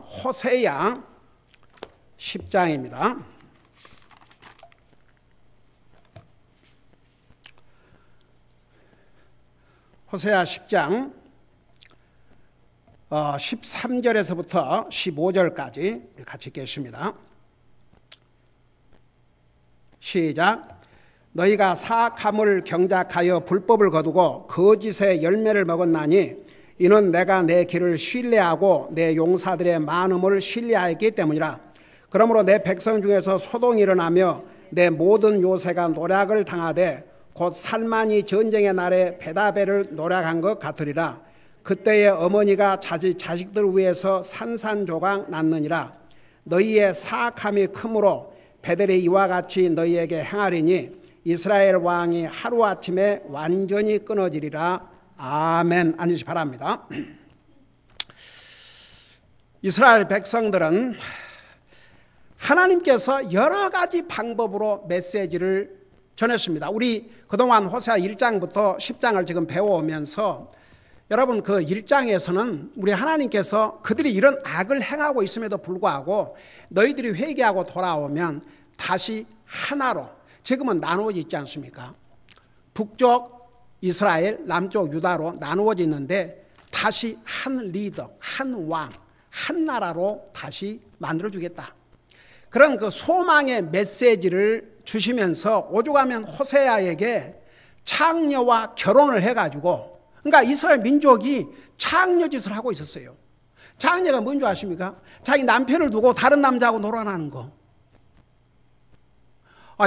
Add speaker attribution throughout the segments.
Speaker 1: 호세야 10장입니다. 호세야 10장 13절에서부터 15절까지 같이 읽겠습니다. 시작. 너희가 사악함을 경작하여 불법을 거두고 거짓의 열매를 먹었나니 이는 내가 내 길을 신뢰하고 내 용사들의 많음을 신뢰하였기 때문이라. 그러므로 내 백성 중에서 소동이 일어나며 내 모든 요새가 노략을 당하되 곧 살만이 전쟁의 날에 베다벨을 노략한 것 같으리라. 그때에 어머니가 자식들 위해서 산산조각 났느니라. 너희의 사악함이 크므로 베델이 이와 같이 너희에게 행하리니 이스라엘 왕이 하루아침에 완전히 끊어지리라. 아멘. 앉으시 바랍니다. 이스라엘 백성들은 하나님께서 여러 가지 방법으로 메시지를 전했습니다. 우리 그동안 호세아 1장부터 10장을 지금 배워오면서 여러분 그 1장에서는 우리 하나님께서 그들이 이런 악을 행하고 있음에도 불구하고 너희들이 회개하고 돌아오면 다시 하나로 지금은 나누어져 있지 않습니까? 북쪽 이스라엘, 남쪽 유다로 나누어져 있는데 다시 한 리더, 한 왕, 한 나라로 다시 만들어주겠다. 그런 그 소망의 메시지를 주시면서 오죽하면 호세아에게 창녀와 결혼을 해가지고, 그러니까 이스라엘 민족이 창녀 짓을 하고 있었어요. 창녀가 뭔지 아십니까? 자기 남편을 두고 다른 남자하고 놀아나는 거.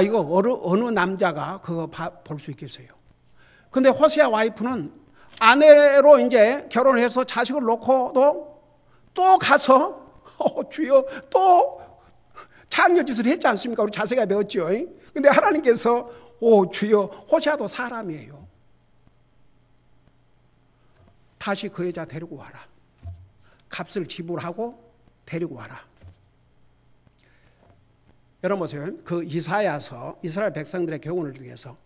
Speaker 1: 이거 어느 남자가 그거 볼 수 있겠어요? 근데 호세아 와이프는 아내로 이제 결혼해서 자식을 놓고도 또 가서 주여 또 창녀 짓을 했지 않습니까? 우리 자세가 배웠죠. 근데 하나님께서 주여 호세아도 사람이에요. 다시 그 여자 데리고 와라. 값을 지불하고 데리고 와라. 여러분 보세요. 그 이사야서 이스라엘 백성들의 교훈을 중에서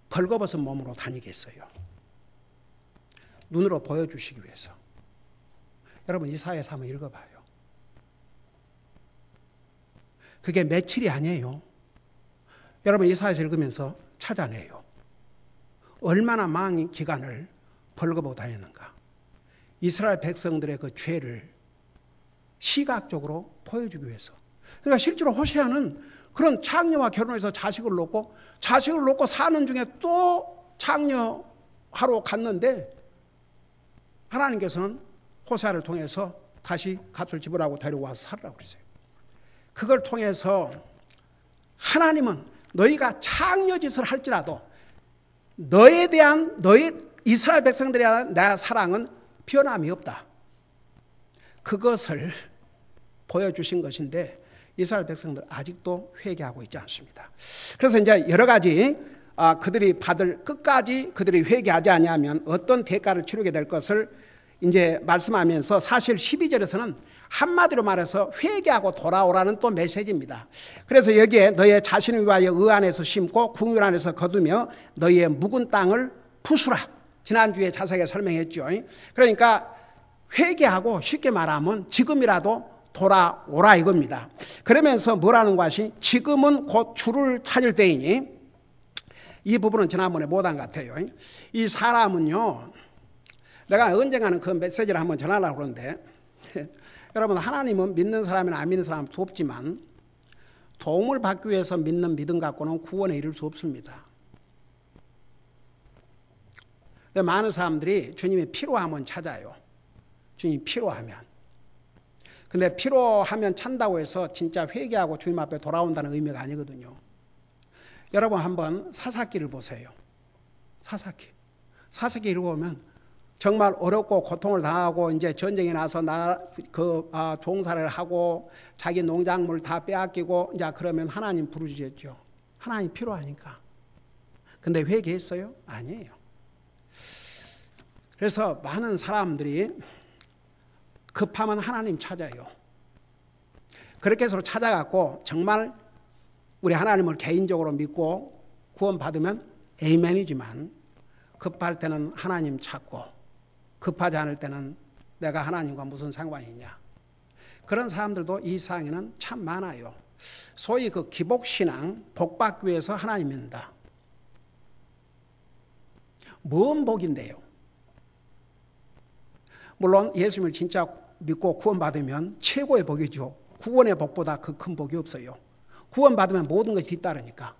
Speaker 1: 벌거벗은 몸으로 다니겠어요. 눈으로 보여주시기 위해서. 여러분 이사야서 한번 읽어봐요. 그게 며칠이 아니에요. 여러분 이사야서 읽으면서 찾아내요. 얼마나 많은 기간을 벌거벗고 다녔는가. 이스라엘 백성들의 그 죄를 시각적으로 보여주기 위해서. 그러니까 실제로 호세아는 그런 창녀와 결혼해서 자식을 놓고 사는 중에 또 창녀하러 갔는데 하나님께서는 호세아를 통해서 다시 값을 지불하고 데리고 와서 살으라고 그랬어요. 그걸 통해서 하나님은 너희가 창녀 짓을 할지라도 너희 이스라엘 백성들에 대한 내 사랑은 변함이 없다. 그것을 보여주신 것인데 이스라엘 백성들 아직도 회개하고 있지 않습니다. 그래서 이제 여러 가지 그들이 받을 끝까지 그들이 회개하지 아니하면 어떤 대가를 치르게 될 것을 이제 말씀하면서 사실 12절에서는 한마디로 말해서 회개하고 돌아오라는 또 메시지입니다. 그래서 여기에 너의 자신을 위하여 의 안에서 심고 궁율 안에서 거두며 너희의 묵은 땅을 부수라. 지난주에 자세하게 설명했죠. 그러니까 회개하고 쉽게 말하면 지금이라도 돌아오라 이겁니다. 그러면서 뭐라는 것이 지금은 곧 주를 찾을 때이니, 이 부분은 지난번에 못한 것 같아요. 이 사람은요, 내가 언젠가는 그 메시지를 한번 전하려고 그러는데 여러분 하나님은 믿는 사람이나 안 믿는 사람 도 없지만 도움을 받기 위해서 믿는 믿음 갖고는 구원에 이를 수 없습니다. 많은 사람들이 주님이 필요하면 찾아요. 주님이 필요하면. 근데 필요하면 찬다고 해서 진짜 회개하고 주님 앞에 돌아온다는 의미가 아니거든요. 여러분 한번 사사기를 보세요. 사사기 읽어보면 정말 어렵고 고통을 당하고 이제 전쟁에 나서 종사를 하고 자기 농작물 다 빼앗기고 이제 그러면 하나님 부르짖었죠. 하나님 필요하니까. 근데 회개했어요? 아니에요. 그래서 많은 사람들이 급하면 하나님 찾아요. 그렇게 서로 찾아갖고 정말 우리 하나님을 개인적으로 믿고 구원받으면 에이멘이지만 급할 때는 하나님 찾고 급하지 않을 때는 내가 하나님과 무슨 상관이냐. 그런 사람들도 이 세상에는 참 많아요. 소위 그 기복신앙, 복받기 위해서 하나님 믿는다. 뭔 복인데요? 물론 예수님을 진짜 믿고 구원받으면 최고의 복이죠. 구원의 복보다 그 큰 복이 없어요. 구원받으면 모든 것이 뒤따르니까.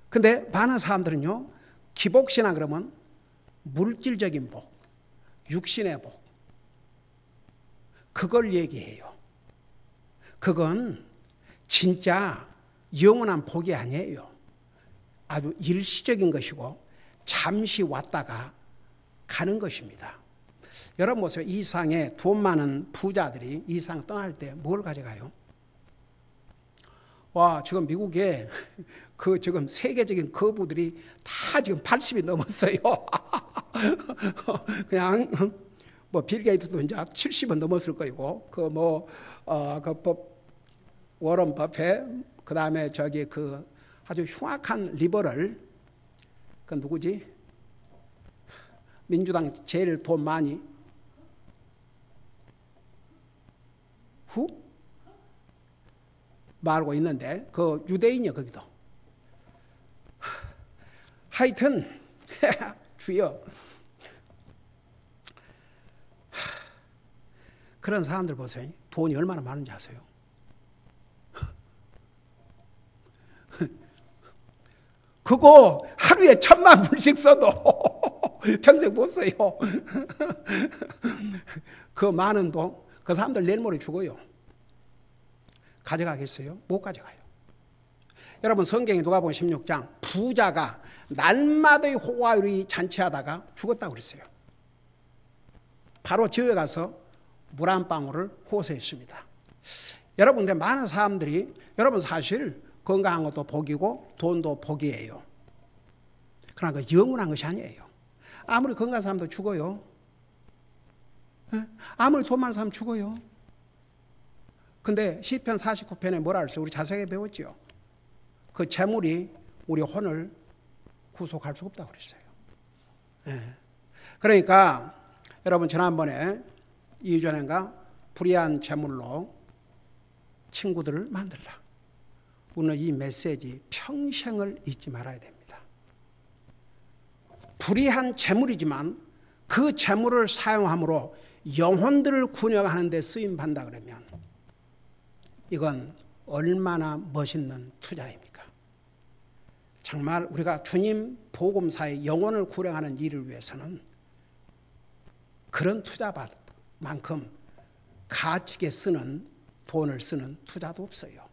Speaker 1: 근데 많은 사람들은요, 기복신앙 그러면 물질적인 복, 육신의 복, 그걸 얘기해요. 그건 진짜 영원한 복이 아니에요. 아주 일시적인 것이고 잠시 왔다가 가는 것입니다. 여러분 보세요. 이 세상에 돈 많은 부자들이 이 세상 떠날 때 뭘 가져가요? 와, 지금 미국에 그 지금 세계적인 거부들이 다 지금 80이 넘었어요. 그냥 뭐 빌 게이트도 이제 70은 넘었을 거고, 그 뭐 워런 버핏, 그 다음에 저기 그 아주 흉악한 리버럴, 그 누구지? 민주당 제일 돈 많이 말하고 있는데 그 유대인이요 거기도. 하여튼 주여, 그런 사람들 보세요. 돈이 얼마나 많은지 아세요? 그거 하루에 1000만 불씩 써도 평생 못 써요. 그 많은 돈, 그 사람들 내일 모레 죽어요. 가져가겠어요? 못 가져가요. 여러분 성경에 누가복음 16장 부자가 날마다의 호화유리 잔치하다가 죽었다고 그랬어요. 바로 지옥에 가서 물 한 방울을 호소했습니다. 여러분, 근데 많은 사람들이, 여러분 사실 건강한 것도 복이고 돈도 복이에요. 그러나 그 영원한 것이 아니에요. 아무리 건강한 사람도 죽어요. 아무리 돈 많은 사람 죽어요. 근데 시편 49편에 뭐라 그랬어요? 우리 자세하게 배웠죠. 그 재물이 우리 혼을 구속할 수 없다고 그랬어요. 그러니까 여러분 지난번에 2주 전인가 불의한 재물로 친구들을 만들라. 오늘 이 메시지 평생을 잊지 말아야 됩니다. 불의한 재물이지만 그 재물을 사용함으로 영혼들을 구원하는 데 쓰임받는다 그러면 이건 얼마나 멋있는 투자입니까? 정말 우리가 주님 복음사의 영혼을 구원하는 일을 위해서는 그런 투자만큼 가치 있게 쓰는 돈을 쓰는 투자도 없어요.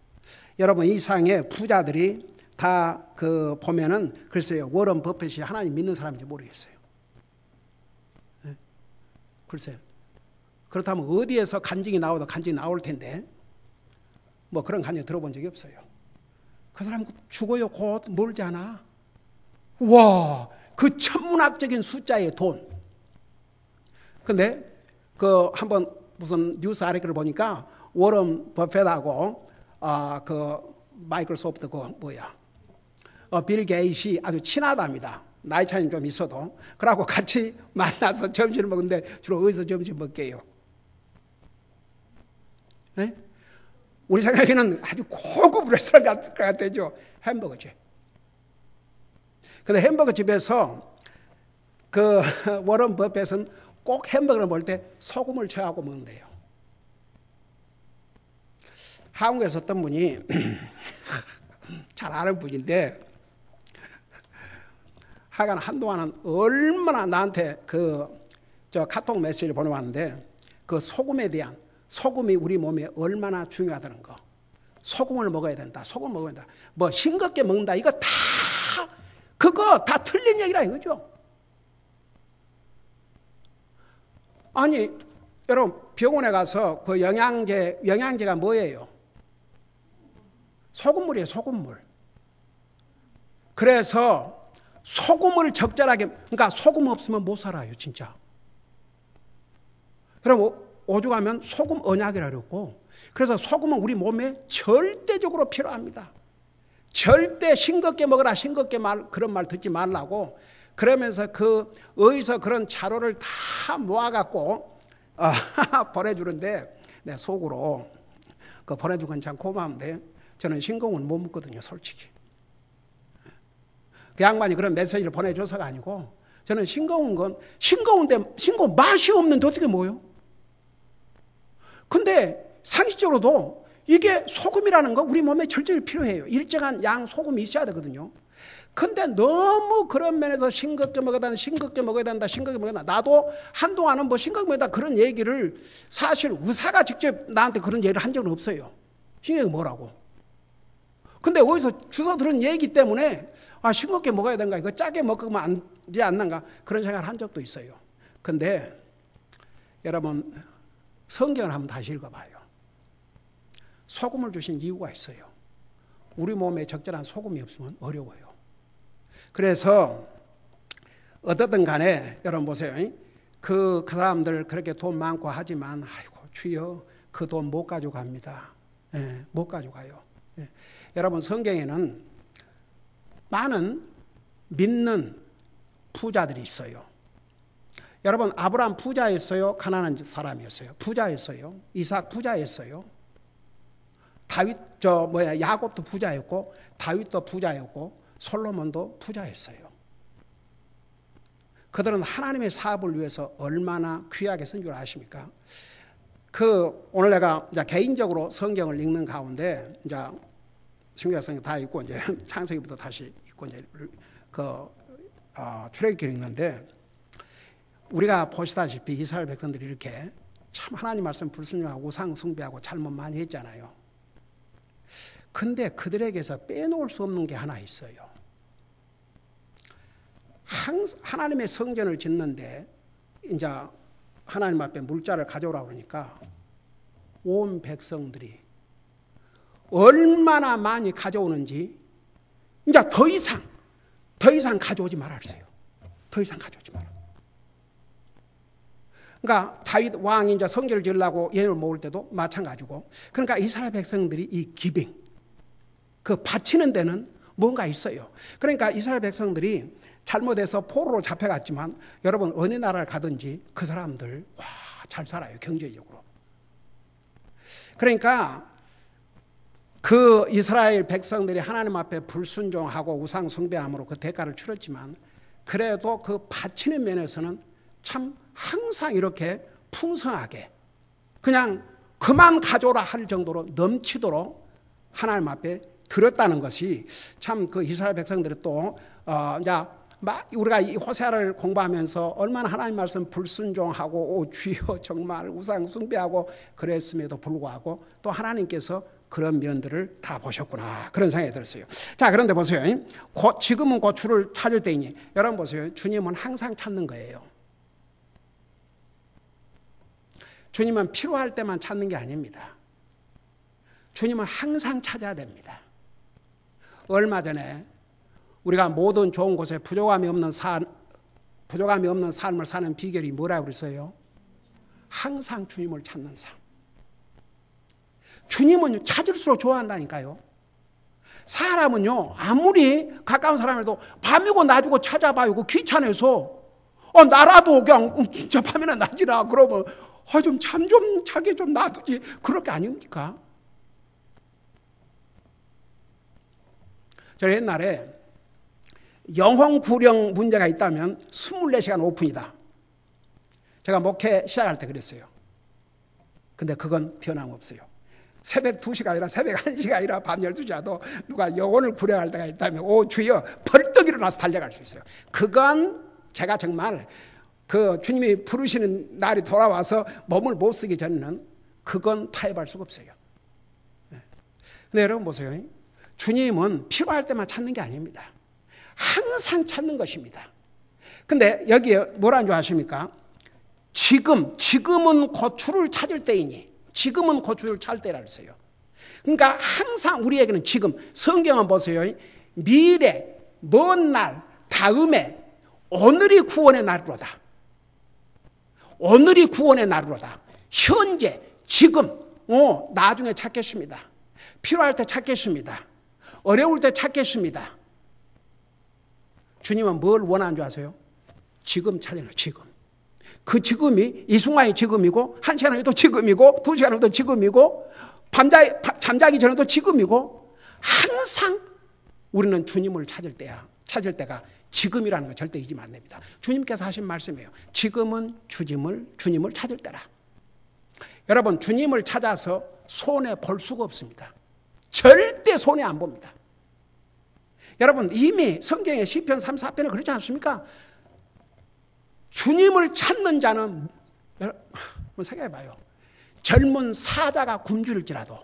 Speaker 1: 여러분 이 세상에 부자들이 다 그 보면은 글쎄요, 워런 버핏이 하나님 믿는 사람인지 모르겠어요. 글쎄요. 그렇다면 어디에서 간증이 나와도 간증이 나올 텐데 뭐 그런 간증 들어본 적이 없어요. 그 사람 죽어요. 곧 멀지 않아. 와, 그 천문학적인 숫자의 돈. 근데 그 한번 무슨 뉴스 아티클을 보니까 워런 버핏하고 그 마이크로소프트 그 뭐야 빌 게이츠 아주 친하답니다. 나이 차이는 좀 있어도. 그러고 같이 만나서 점심을 먹는데 주로 어디서 점심 먹게요? 네? 우리 생각에는 아주 고급 레스토랑 같죠. 햄버거집. 근데 햄버거 집에서 그 워런 버핏은 꼭 햄버거를 먹을 때 소금을 쳐하고 먹는데요. 한국에서 어떤 분이 잘 아는 분인데 하여간 한동안은 얼마나 나한테 저 카톡 메시지를 보내왔는데 그 소금에 대한, 소금이 우리 몸에 얼마나 중요하다는 거. 소금을 먹어야 된다. 소금을 먹어야 된다. 뭐 싱겁게 먹는다. 이거 다 그거 다 틀린 얘기라 이거죠. 아니 여러분 병원에 가서 그 영양제가 뭐예요? 소금물이에요. 소금물. 그래서 소금을 적절하게, 그러니까 소금 없으면 못 살아요 진짜. 여러분 오죽하면 소금 언약이라고 그러고, 그래서 소금은 우리 몸에 절대적으로 필요합니다. 절대 싱겁게 먹어라, 싱겁게 그런 말 듣지 말라고. 그러면서 어디서 그런 자료를 다 모아갖고 보내주는데 내 속으로 그 보내준 건 참 고마운데 저는 싱거운 못 먹거든요, 솔직히. 그 양반이 그런 메시지를 보내줘서가 아니고 저는 싱거운 건 싱거운데 싱거운 맛이 없는데 어떻게 먹어요? 근데 상식적으로도 이게 소금이라는 거 우리 몸에 절대로 필요해요. 일정한 양 소금이 있어야 되거든요. 근데 너무 그런 면에서 싱겁게 먹어야 된다, 싱겁게 먹어야 된다, 싱겁게 먹어야 된다. 나도 한동안은 뭐 싱겁게 먹어야 된다 그런 얘기를 사실 의사가 직접 나한테 그런 얘기를 한 적은 없어요. 싱겁게 먹으라고. 근데 어디서 주워 들은 얘기 때문에 아, 싱겁게 먹어야 되는가, 이거 짜게 먹으면 안 되지 않는가 그런 생각을 한 적도 있어요. 근데 여러분 성경을 한번 다시 읽어봐요. 소금을 주신 이유가 있어요. 우리 몸에 적절한 소금이 없으면 어려워요. 그래서 어떻든 간에 여러분 보세요. 그 사람들 그렇게 돈 많고 하지만 아이고 주여 그 돈 못 가져갑니다. 예, 못 가져가요. 예. 여러분 성경에는 많은 믿는 부자들이 있어요. 여러분 아브라함 부자였어요? 가난한 사람이었어요? 부자였어요. 이삭 부자였어요. 다윗 야곱도 부자였고 다윗도 부자였고 솔로몬도 부자였어요. 그들은 하나님의 사업을 위해서 얼마나 귀하게 쓴 줄 아십니까? 오늘 내가 이제 개인적으로 성경을 읽는 가운데 이제 신구약 성경 다 읽고 이제 창세기부터 다시 읽고 이제 출애굽기를 읽는데 우리가 보시다시피 이스라엘 백성들이 이렇게 참 하나님 말씀 불순종하고 우상 숭배하고 잘못 많이 했잖아요. 근데 그들에게서 빼놓을 수 없는 게 하나 있어요. 하나님의 성전을 짓는데 이제 하나님 앞에 물자를 가져오라고 그러니까 온 백성들이 얼마나 많이 가져오는지 이제 더 이상 가져오지 말았어요. 더 이상 가져오지 마라. 그러니까 다윗 왕이 이제 성전을 지으려고 예물을 모을 때도 마찬가지고 그러니까 이스라엘 백성들이 이 기빙 그 바치는 데는 뭔가 있어요. 그러니까 이스라엘 백성들이 잘못해서 포로로 잡혀갔지만 여러분 어느 나라를 가든지 그 사람들 잘 살아요. 경제적으로. 그러니까 그 이스라엘 백성들이 하나님 앞에 불순종하고 우상 숭배함으로 그 대가를 치렀지만 그래도 그 바치는 면에서는 참 항상 이렇게 풍성하게 그냥 그만 가져오라 할 정도로 넘치도록 하나님 앞에 드렸다는 것이 참 그 이스라엘 백성들이 또 이제 우리가 이 호세아를 공부하면서 얼마나 하나님 말씀 불순종하고 주여 정말 우상 숭배하고 그랬음에도 불구하고 또 하나님께서 그런 면들을 다 보셨구나 그런 생각이 들었어요. 자 그런데 보세요. 지금은 주를 찾을 때이니 여러분 보세요. 주님은 항상 찾는 거예요. 주님은 필요할 때만 찾는 게 아닙니다. 주님은 항상 찾아야 됩니다. 얼마 전에 우리가 모든 좋은 곳에 부족함이 없는 삶을 사는 비결이 뭐라고 그랬어요? 항상 주님을 찾는 삶. 주님은 찾을수록 좋아한다니까요. 사람은요 아무리 가까운 사람이라도 밤이고 낮이고 찾아봐요. 그 귀찮아서 나라도 그냥 진짜 밤이나 낮이나 그러면 좀 잠 좀 자게 좀 놔두지 그럴 게 아닙니까? 저 옛날에 영혼 구령 문제가 있다면 24시간 오픈이다. 제가 목회 시작할 때 그랬어요. 근데 그건 변함없어요. 새벽 2시가 아니라 새벽 1시가 아니라 밤 12시라도 누가 영혼을 구령할 때가 있다면 주여 벌떡 일어나서 달려갈 수 있어요. 그건 제가 정말 그 주님이 부르시는 날이 돌아와서 몸을 못 쓰기 전에는 그건 타협할 수가 없어요. 근데 여러분 보세요. 주님은 필요할 때만 찾는 게 아닙니다. 항상 찾는 것입니다. 근데 여기에 뭐라는 줄 아십니까? 지금은 곧 주를 찾을 때이니 지금은 곧 주를 찾을 때라 했어요. 그러니까 항상 우리에게는 지금 성경은 보세요. 미래, 먼 날, 다음에 오늘이 구원의 날이로다. 오늘이 구원의 날이로다. 현재, 지금, 나중에 찾겠습니다. 필요할 때 찾겠습니다. 어려울 때 찾겠습니다. 주님은 뭘 원하는 줄 아세요? 지금 찾아요. 지금. 그 지금이 이 순간이 지금이고 1시간 후에도 지금이고 2시간 후에도 지금이고 잠자기 전에도 지금이고 항상 우리는 주님을 찾을 때가 지금이라는 거 절대 잊으면 안 됩니다. 주님께서 하신 말씀이에요. 지금은 주님을 찾을 때라. 여러분 주님을 찾아서 손해 볼 수가 없습니다. 절대 손해 안 봅니다. 여러분 이미 성경의 시편 3, 4편에 그렇지 않습니까? 주님을 찾는 자는 한번 생각해봐요. 젊은 사자가 굶주릴지라도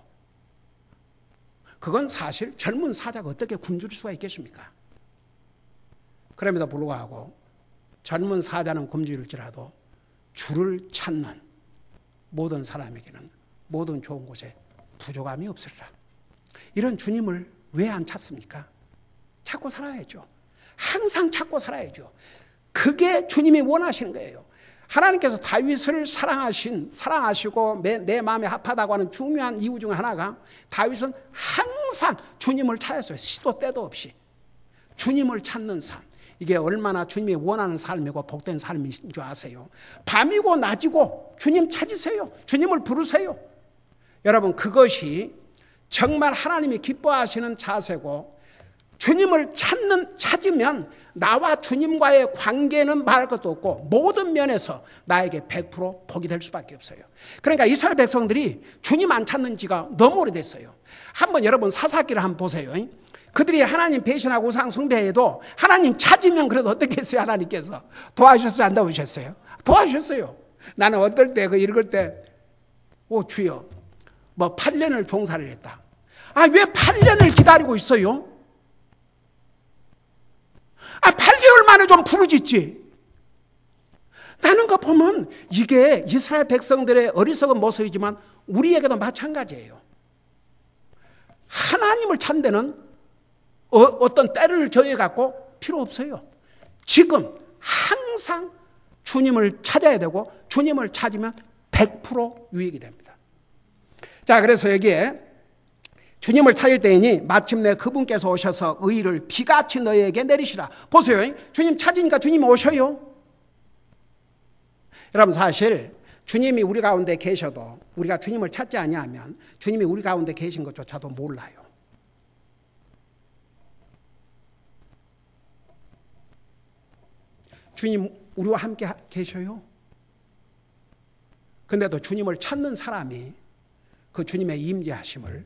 Speaker 1: 그건 사실 젊은 사자가 어떻게 굶주릴 수가 있겠습니까? 그럼에도 불구하고 젊은 사자는 굶주릴지라도 주를 찾는 모든 사람에게는 모든 좋은 곳에 부족함이 없으리라. 이런 주님을 왜 안 찾습니까? 찾고 살아야죠. 항상 찾고 살아야죠. 그게 주님이 원하시는 거예요. 하나님께서 다윗을 사랑하시고 내 마음에 합하다고 하는 중요한 이유 중 하나가 다윗은 항상 주님을 찾았어요. 시도 때도 없이. 주님을 찾는 삶. 이게 얼마나 주님이 원하는 삶이고 복된 삶인 줄 아세요? 밤이고 낮이고 주님 찾으세요. 주님을 부르세요. 여러분 그것이 정말 하나님이 기뻐하시는 자세고 주님을 찾으면 나와 주님과의 관계는 말할 것도 없고 모든 면에서 나에게 100% 복이 될 수밖에 없어요. 그러니까 이스라엘 백성들이 주님 안 찾는 지가 너무 오래됐어요. 한번 여러분 사사기를 한번 보세요. 그들이 하나님 배신하고 우상 숭배해도 하나님 찾으면 그래도 어떻게 했어요? 하나님께서 도와주셨어요? 안 도와주셨어요? 도와주셨어요. 나는 어떨 때 읽을 때 주여 8년을 종사를 했다. 왜 8년을 기다리고 있어요? 8개월 만에 좀 부르짖지. 나는 거 보면 이게 이스라엘 백성들의 어리석은 모습이지만 우리에게도 마찬가지예요. 하나님을 찾는 데는 어떤 때를 정해갖고 필요 없어요. 지금 항상 주님을 찾아야 되고 주님을 찾으면 100% 유익이 됩니다. 자, 그래서 여기에 주님을 찾을 때이니 마침내 그분께서 오셔서 의를 비같이 너희에게 내리시라. 보세요. 주님 찾으니까 주님이 오셔요. 여러분 사실 주님이 우리 가운데 계셔도 우리가 주님을 찾지 아니하면 주님이 우리 가운데 계신 것조차도 몰라요. 주님 우리와 함께 계셔요. 근데도 주님을 찾는 사람이 그 주님의 임재하심을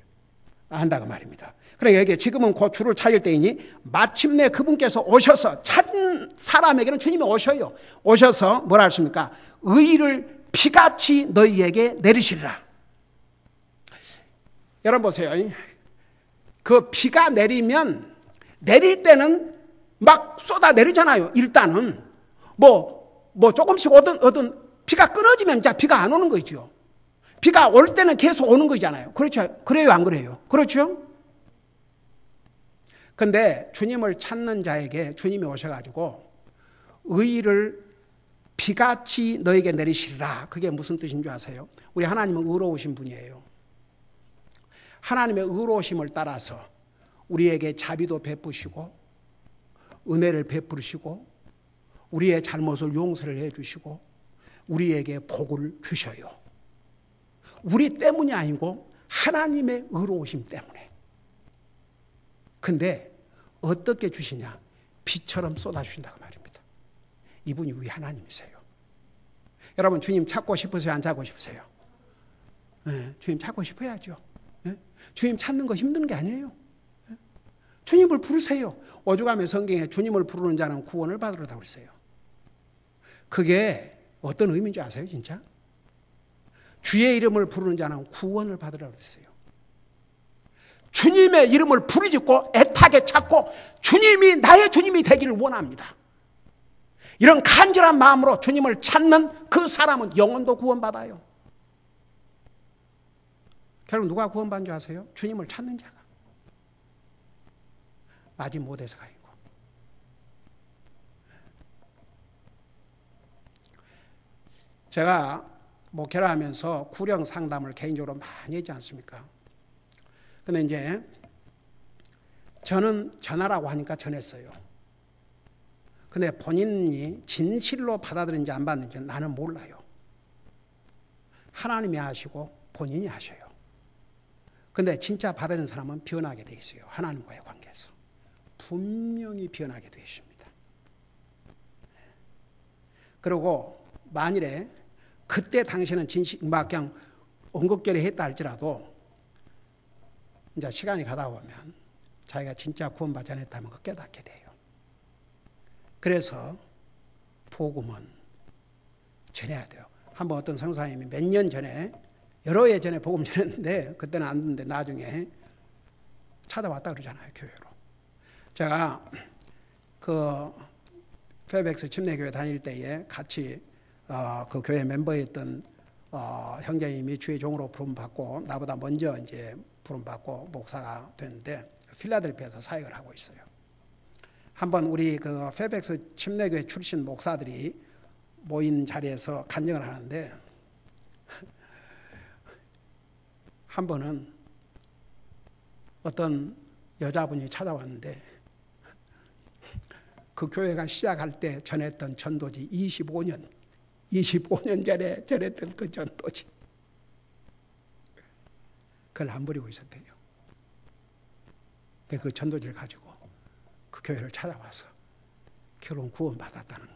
Speaker 1: 안다고 말입니다. 그러니까 여기 지금은 곧 주를 찾을 때이니 마침내 그분께서 오셔서 찾은 사람에게는 주님이 오셔요. 오셔서 뭐라 하십니까? 의를 비같이 너희에게 내리시리라. 여러분 보세요. 그 비가 내리면 내릴 때는 막 쏟아 내리잖아요. 일단은 조금씩 오던 비가 끊어지면 이제 비가 안 오는 거죠. 비가 올 때는 계속 오는 거잖아요. 그렇죠? 그래요, 안 그래요? 그렇죠? 근데 주님을 찾는 자에게 주님이 오셔가지고 의를 비같이 너에게 내리시리라. 그게 무슨 뜻인 줄 아세요? 우리 하나님은 의로우신 분이에요. 하나님의 의로우심을 따라서 우리에게 자비도 베푸시고 은혜를 베푸시고 우리의 잘못을 용서를 해주시고 우리에게 복을 주셔요. 우리 때문이 아니고 하나님의 의로우심 때문에. 근데 어떻게 주시냐? 비처럼 쏟아주신다고 말입니다. 이분이 우리 하나님이세요. 여러분 주님 찾고 싶으세요? 안 찾고 싶으세요? 네, 주님 찾고 싶어야죠. 네? 주님 찾는 거 힘든 게 아니에요. 네? 주님을 부르세요. 오죽하면 성경에 주님을 부르는 자는 구원을 받으리라고 그랬어요. 그게 어떤 의미인지 아세요? 진짜? 주의 이름을 부르는 자는 구원을 받으라고 그랬어요. 주님의 이름을 부르짖고 애타게 찾고 주님이 나의 주님이 되기를 원합니다. 이런 간절한 마음으로 주님을 찾는 그 사람은 영혼도 구원받아요. 결국 누가 구원받는 줄 아세요? 주님을 찾는 자가. 마지못해서가 아니고. 제가 목회를 하면서 구령 상담을 개인적으로 많이 했지 않습니까? 근데 이제 저는 전하라고 하니까 전했어요. 근데 본인이 진실로 받아들인지 안 받는지 나는 몰라요. 하나님이 하시고 본인이 하셔요. 근데 진짜 받아들이는 사람은 변하게 돼 있어요. 하나님과의 관계에서. 분명히 변하게 되어 있습니다. 그리고 만일에 그때 당시에는 막 그냥 엉겁결에 했다 할지라도 이제 시간이 가다 보면 자기가 진짜 구원받지 않았다면 그 깨닫게 돼요. 그래서 복음은 전해야 돼요. 한번 어떤 성사님이 몇 년 전에 여러 해 전에 복음 전했는데 그때는 안 듣는데 나중에 찾아왔다 그러잖아요. 교회로. 제가 그 페이백스 침례교회 다닐 때에 같이 그 교회 멤버였던 형제님이 주의 종으로 부름받고 나보다 먼저 이제 부름받고 목사가 됐는데 필라델피아에서 사역을 하고 있어요. 한번 우리 그 페이백스 침례교회 출신 목사들이 모인 자리에서 간증을 하는데 한 번은 어떤 여자분이 찾아왔는데 그 교회가 시작할 때 전했던 전도지 25년 전에 전했던 그 전도지 그걸 안 버리고 있었대요. 그 전도지를 가지고 그 교회를 찾아와서 결혼 구원받았다는.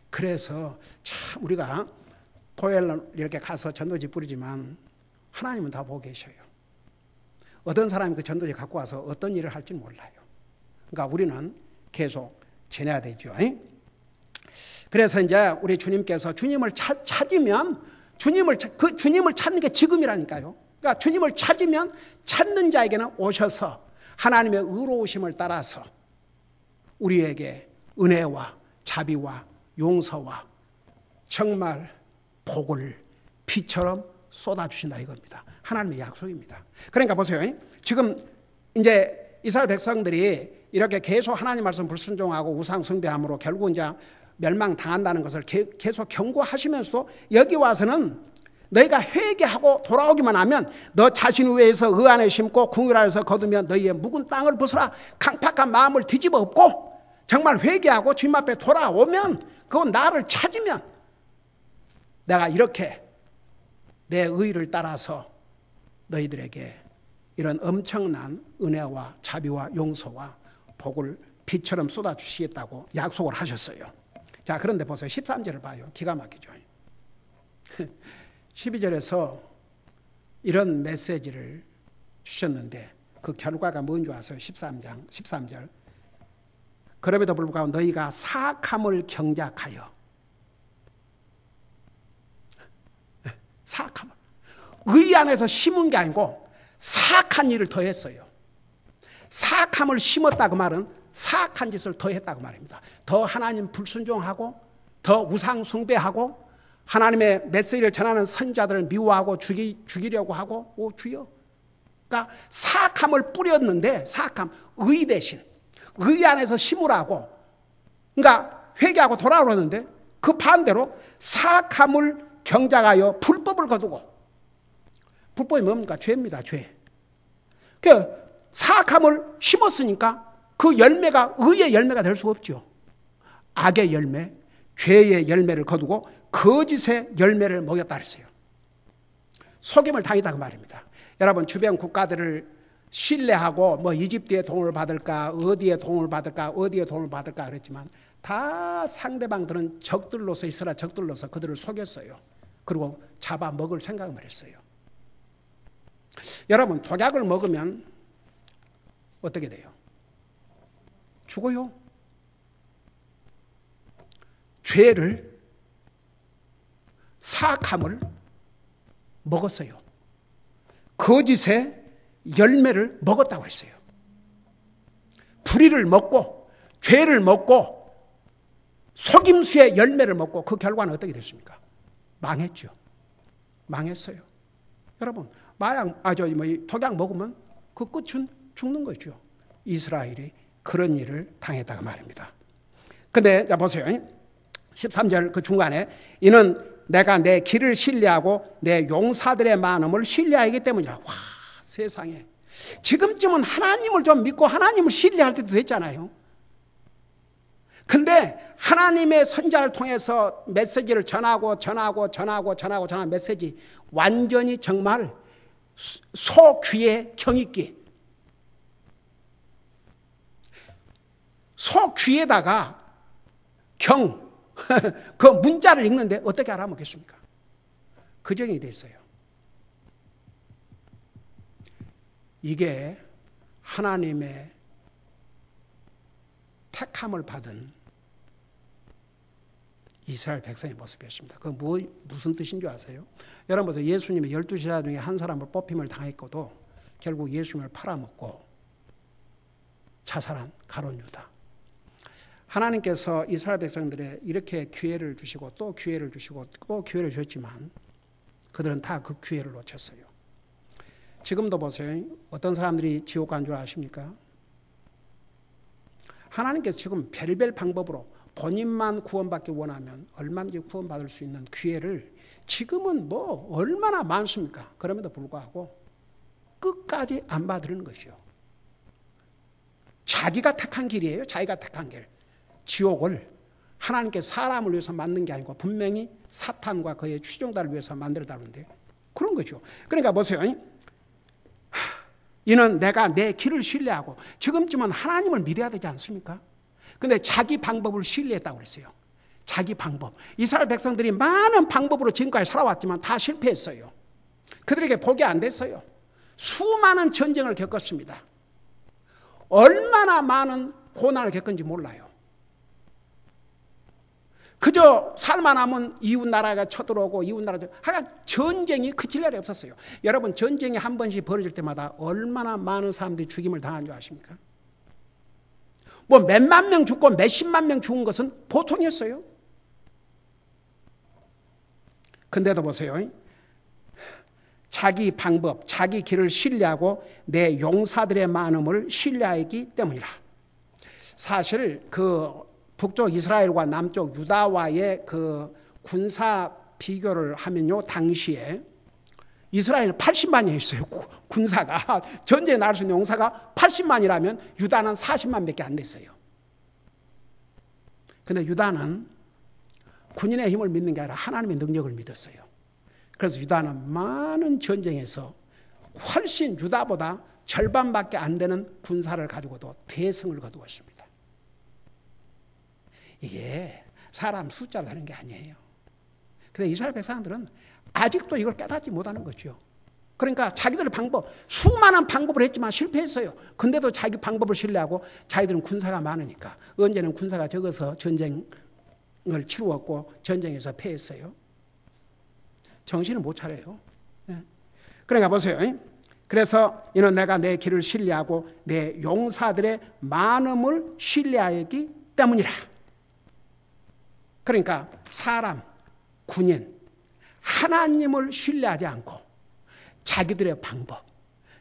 Speaker 1: 그래서 참 우리가 교회를 이렇게 가서 전도지 뿌리지만 하나님은 다 보고 계셔요. 어떤 사람이 그 전도지 갖고 와서 어떤 일을 할지 몰라요. 그러니까 우리는 계속 전해야 되죠. 그래서 이제 우리 주님께서 주님을 찾으면 주님을 찾는 게 지금이라니까요. 그러니까 주님을 찾으면 찾는 자에게는 오셔서 하나님의 의로우심을 따라서 우리에게 은혜와 자비와 용서와 정말 복을 비처럼 쏟아주신다 이겁니다. 하나님의 약속입니다. 그러니까 보세요. 지금 이제 이스라엘 백성들이 이렇게 계속 하나님 말씀 불순종하고 우상 숭배함으로 결국 이제 멸망당한다는 것을 계속 경고하시면서도 여기 와서는 너희가 회개하고 돌아오기만 하면 너 자신 위에서 의 안에 심고 궁율 안에서 거두며 너희의 묵은 땅을 부수라. 강팍한 마음을 뒤집어 엎고 정말 회개하고 주님 앞에 돌아오면 그건 나를 찾으면 내가 이렇게 내 의를 따라서 너희들에게 이런 엄청난 은혜와 자비와 용서와 복을 비처럼 쏟아주시겠다고 약속을 하셨어요. 자, 그런데 보세요. 13절을 봐요. 기가 막히죠. 12절에서 이런 메시지를 주셨는데 그 결과가 뭔지 아세요? 13절. 그럼에도 불구하고 너희가 사악함을 경작하여 사악함을 의 안에서 심은 게 아니고 사악한 일을 더했어요. 사악함을 심었다 그 말은 사악한 짓을 더했다고 말입니다. 더 하나님 불순종하고 더 우상 숭배하고 하나님의 메시지를 전하는 선자들을 미워하고 죽이려고 하고 주여. 그러니까 사악함을 뿌렸는데 사악함 의 대신 의 안에서 심으라고 그러니까 회개하고 돌아오는데 그 반대로 사악함을 경작하여 불법을 거두고 불법이 뭡니까? 죄입니다. 죄. 그 사악함을 심었으니까 그 열매가 의의 열매가 될 수가 없죠. 악의 열매, 죄의 열매를 거두고 거짓의 열매를 먹였다 그랬어요. 속임을 당했다 그 말입니다. 여러분 주변 국가들을 신뢰하고 뭐 이집트의 도움을 받을까 어디에 도움을 받을까 그랬지만 다 상대방들은 적들로서 이스라엘 적들로서 그들을 속였어요. 그리고 잡아먹을 생각을 했어요. 여러분 독약을 먹으면 어떻게 돼요? 죽어요. 죄를 사악함을 먹었어요. 거짓의 열매를 먹었다고 했어요. 불의를 먹고 죄를 먹고 속임수의 열매를 먹고 그 결과는 어떻게 됐습니까? 망했죠. 망했어요. 여러분 독약 먹으면 그 끝은 죽는 거죠. 이스라엘이 그런 일을 당했다고 말입니다. 근데 자 보세요. 13절 그 중간에 이는 내가 내 길을 신뢰하고 내 용사들의 많음을 신뢰하기 때문이라. 와, 세상에. 지금쯤은 하나님을 좀 믿고 하나님을 신뢰할 때도 됐잖아요. 근데 하나님의 선자를 통해서 메시지를 전하고 메시지 완전히 정말 소귀에 경있기. 소귀에다가 경, 그 문자를 읽는데 어떻게 알아먹겠습니까? 그 정이 됐어요. 이게 하나님의 택함을 받은 이스라엘 백성의 모습이었습니다. 그 무슨 뜻인 줄 아세요? 여러분 보세요. 예수님의 12제자 중에 한 사람을 뽑힘을 당했고도 결국 예수님을 팔아먹고 자살한 가룟 유다. 하나님께서 이스라엘 백성들에 이렇게 기회를 주시고 또 기회를 주시고 또 기회를 주셨지만 그들은 다 그 기회를 놓쳤어요. 지금도 보세요. 어떤 사람들이 지옥 간 줄 아십니까? 하나님께서 지금 별별 방법으로 본인만 구원받기 원하면 얼마든지 구원받을 수 있는 기회를 지금은 뭐 얼마나 많습니까? 그럼에도 불구하고 끝까지 안 받으려는 것이요. 자기가 택한 길이에요. 자기가 택한 길. 지옥을 하나님께서 사람을 위해서 만든 게 아니고 분명히 사탄과 그의 추종자를 위해서 만들었다는데 그런 거죠. 그러니까 보세요. 이는 내가 내 길을 신뢰하고 지금쯤은 하나님을 믿어야 되지 않습니까? 근데 자기 방법을 신뢰했다고 그랬어요. 자기 방법. 이스라엘 백성들이 많은 방법으로 지금까지 살아왔지만 다 실패했어요. 그들에게 복이 안 됐어요. 수많은 전쟁을 겪었습니다. 얼마나 많은 고난을 겪은지 몰라요. 그저 살만하면 이웃 나라가 쳐들어오고 이웃 나라도 하여간 전쟁이 그칠 날이 없었어요. 여러분 전쟁이 한 번씩 벌어질 때마다 얼마나 많은 사람들이 죽임을 당한 줄 아십니까? 뭐 몇만 명 죽고 몇십만 명 죽은 것은 보통이었어요. 근데도 보세요. 자기 방법, 자기 길을 신뢰하고 내 용사들의 많음을 신뢰하기 때문이라. 사실 그 북쪽 이스라엘과 남쪽 유다와의 그 군사 비교를 하면요, 당시에 이스라엘은 80만이 있어요. 군사가 전쟁에 나갈 수 있는 용사가 80만이라면 유다는 40만밖에 안 됐어요. 그런데 유다는 군인의 힘을 믿는 게 아니라 하나님의 능력을 믿었어요. 그래서 유다는 많은 전쟁에서 훨씬 유다보다 절반밖에 안 되는 군사를 가지고도 대승을 거두었습니다. 이게 사람 숫자로 하는 게 아니에요. 그런데 이스라엘 백성들은 아직도 이걸 깨닫지 못하는 거죠. 그러니까 자기들의 방법, 수많은 방법을 했지만 실패했어요. 근데도 자기 방법을 신뢰하고 자기들은 군사가 많으니까 언제는 군사가 적어서 전쟁을 치루었고 전쟁에서 패했어요. 정신을 못 차려요. 그러니까 보세요. 그래서 이는 내가 내 길을 신뢰하고 내 용사들의 많음을 신뢰하였기 때문이라. 그러니까 사람, 군인, 하나님을 신뢰하지 않고 자기들의 방법,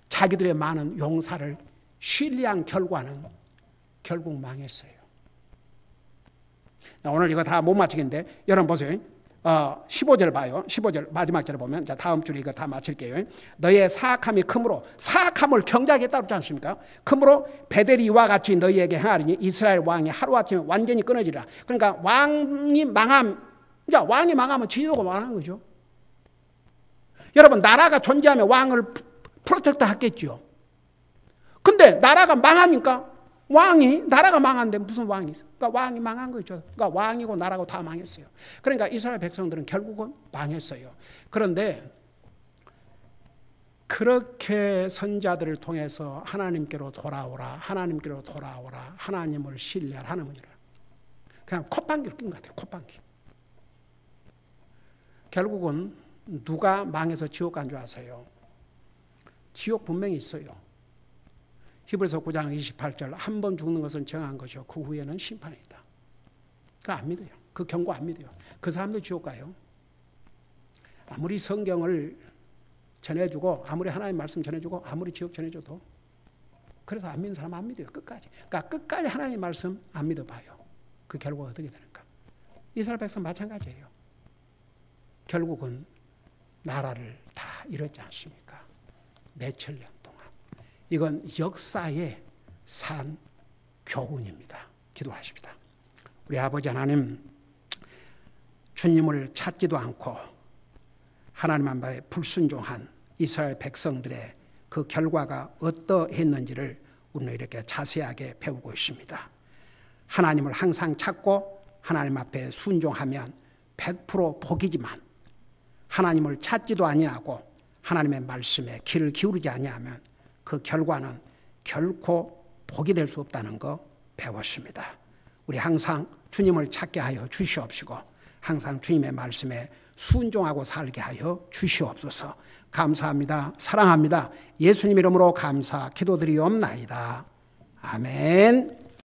Speaker 1: 자기들의 많은 용사를 신뢰한 결과는 결국 망했어요. 오늘 이거 다 못 맞추겠는데 여러분 보세요. 15절 봐요. 15절 마지막 절을 보면 자, 다음 줄에 이거 다 맞힐게요. 너의 사악함이 크므로 사악함을 경작했다고 그러지 않습니까? 크므로 베델이 이와 같이 너희에게 행하리니 이스라엘 왕이 하루아침에 완전히 끊어지리라. 그러니까 왕이 망하면 지도가 망하는 거죠. 여러분 나라가 존재하면 왕을 프로텍트 하겠죠. 근데 나라가 망하니까 나라가 망한데 무슨 왕이 있어? 그러니까 왕이 망한 거죠. 그러니까 왕이고 나라고 다 망했어요. 그러니까 이스라엘 백성들은 결국은 망했어요. 그런데 그렇게 선자들을 통해서 하나님께로 돌아오라, 하나님께로 돌아오라, 하나님을 신뢰하라, 하나님을 그냥 콧방귀를 낀 것 같아요. 콧방귀. 결국은 누가 망해서 지옥 간 줄 아세요? 지옥 분명히 있어요. 히브리서 9장 28절 한 번 죽는 것은 정한 것이요 그 후에는 심판이다. 그거 안 믿어요. 그 경고 안 믿어요. 그 사람들 지옥 가요. 아무리 성경을 전해주고 아무리 하나님의 말씀 전해주고 아무리 지옥 전해줘도 그래서 안 믿는 사람 안 믿어요. 끝까지. 그러니까 끝까지 하나님의 말씀 안 믿어봐요. 그 결과가 어떻게 되는가. 이스라엘 백성 마찬가지예요. 결국은 나라를 다 잃었지 않습니까? 몇천 년 동안. 이건 역사의 산 교훈입니다. 기도하십니다. 우리 아버지 하나님, 주님을 찾지도 않고 하나님 앞에 불순종한 이스라엘 백성들의 그 결과가 어떠했는지를 우리는 이렇게 자세하게 배우고 있습니다. 하나님을 항상 찾고 하나님 앞에 순종하면 100% 복이지만, 하나님을 찾지도 아니하고 하나님의 말씀에 귀를 기울이지 아니하면 그 결과는 결코 복이 될 수 없다는 거 배웠습니다. 우리 항상 주님을 찾게 하여 주시옵시고 항상 주님의 말씀에 순종하고 살게 하여 주시옵소서. 감사합니다. 사랑합니다. 예수님 이름으로 감사 기도드리옵나이다. 아멘.